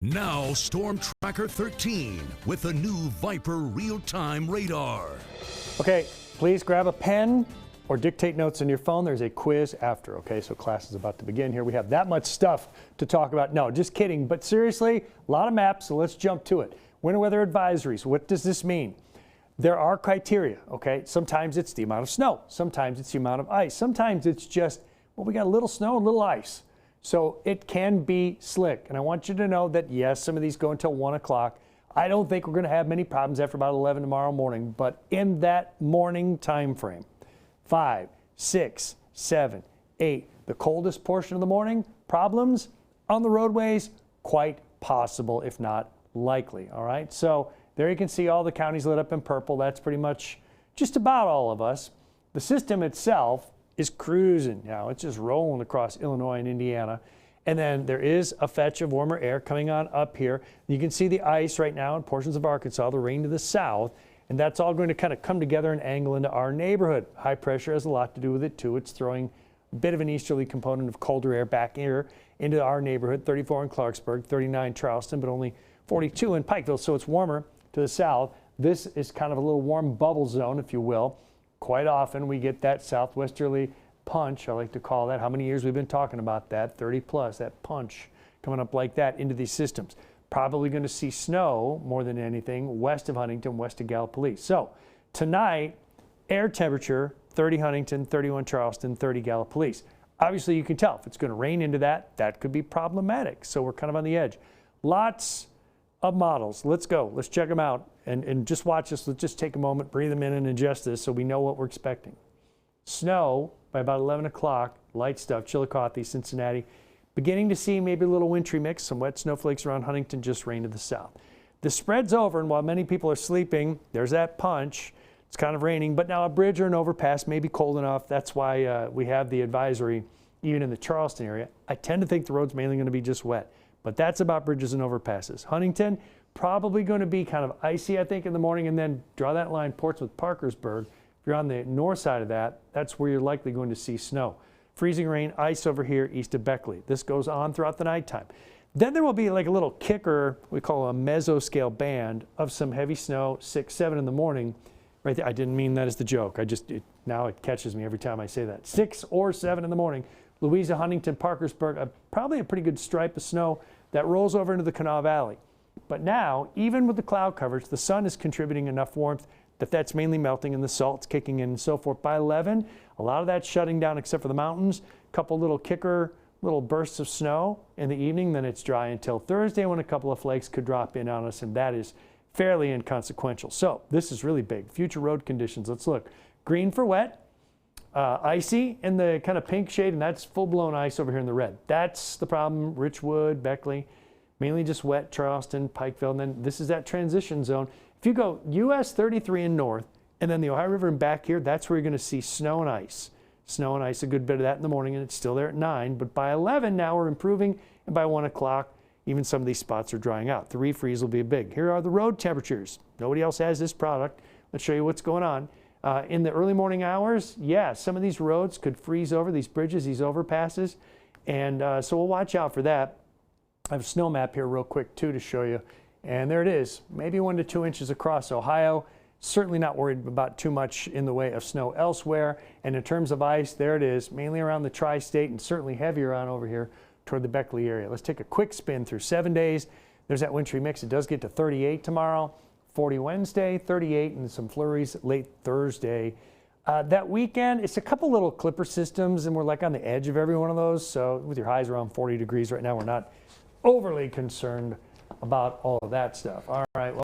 Now, Storm Tracker 13 with the new Viper real-time radar. Okay, please grab a pen or dictate notes on your phone. There's a quiz after, okay? So class is about to begin here. We have that much stuff to talk about. No, just kidding. But seriously, a lot of maps, so let's jump to it. Winter weather advisories, what does this mean? There are criteria, okay? Sometimes it's the amount of snow. Sometimes it's the amount of ice. Sometimes it's just, well, we got a little snow, a little ice. So it can be slick. And I want you to know that, yes, some of these go until 1 o'clock. I don't think we're going to have many problems after about 11 tomorrow morning, but in that morning time frame, 5, 6, 7, 8, the coldest portion of the morning, problems on the roadways, quite possible, if not likely, all right? So there you can see all the counties lit up in purple. That's pretty much just about all of us. The system itself is cruising now. It's just rolling across Illinois and Indiana. And then there is a fetch of warmer air coming on up here. You can see the ice right now in portions of Arkansas, the rain to the south, and that's all going to kind of come together and angle into our neighborhood. High pressure has a lot to do with it too. It's throwing a bit of an easterly component of colder air back here into our neighborhood, 34 in Clarksburg, 39 Charleston, but only 42 in Pikeville, so it's warmer to the south. This is kind of a little warm bubble zone, if you will. Quite often we get that southwesterly punch, I like to call that. How many years we've been talking about that? 30 plus, that punch coming up like that into these systems. Probably going to see snow more than anything west of Huntington, west of Gallipolis. So tonight, air temperature, 30 Huntington, 31 Charleston, 30 Gallipolis. Obviously you can tell if it's going to rain into that, that could be problematic. So we're kind of on the edge. Lots of models. Let's go. Let's check them out and just watch this. Let's just take a moment, breathe them in and adjust this so we know what we're expecting. Snow by about 11 o'clock, light stuff, Chillicothe, Cincinnati. Beginning to see maybe a little wintry mix, some wet snowflakes around Huntington, just rain to the south. The spread's over, and while many people are sleeping, there's that punch. It's kind of raining, but now a bridge or an overpass may be cold enough. That's why we have the advisory even in the Charleston area. I tend to think the road's mainly going to be just wet, but that's about bridges and overpasses. Huntington, probably going to be kind of icy, I think, in the morning, and then draw that line Portsmouth, Parkersburg. If you're on the north side of that, that's where you're likely going to see snow. Freezing rain, ice over here east of Beckley. This goes on throughout the nighttime. Then there will be like a little kicker, we call a mesoscale band of some heavy snow, 6, 7 in the morning. Right there. I didn't mean that as the joke. Now it catches me every time I say that. 6 or 7 in the morning. Louisa, Huntington, Parkersburg, probably a pretty good stripe of snow that rolls over into the Kanawha Valley. But now, even with the cloud coverage, the sun is contributing enough warmth that's mainly melting and the salt's kicking in and so forth. By 11, a lot of that's shutting down except for the mountains. A couple little little bursts of snow in the evening, then it's dry until Thursday when a couple of flakes could drop in on us, and that is fairly inconsequential. So this is really big. Future road conditions, let's look. Green for wet, icy in the kind of pink shade, and that's full-blown ice over here in the red. That's the problem. Richwood, Beckley, mainly just wet, Charleston, Pikeville, and then this is that transition zone. If you go US 33 and north, and then the Ohio River and back here, that's where you're going to see snow and ice. Snow and ice, a good bit of that in the morning, and it's still there at 9. But by 11 now we're improving, and by 1 o'clock, even some of these spots are drying out. The refreeze will be big. Here are the road temperatures. Nobody else has this product. Let's show you what's going on. In the early morning hours, yeah, some of these roads could freeze over, these bridges, these overpasses, and so we'll watch out for that. I have a snow map here real quick too to show you. And there it is, maybe 1 to 2 inches across Ohio. Certainly not worried about too much in the way of snow elsewhere. And in terms of ice, there it is, mainly around the tri-state and certainly heavier on over here toward the Beckley area. Let's take a quick spin through 7 days. There's that wintry mix. It does get to 38 tomorrow, 40 Wednesday, 38, and some flurries late Thursday. That weekend, it's a couple little clipper systems, and we're like on the edge of every one of those. So with your highs around 40 degrees right now, we're not overly concerned about all of that stuff. All right. Well,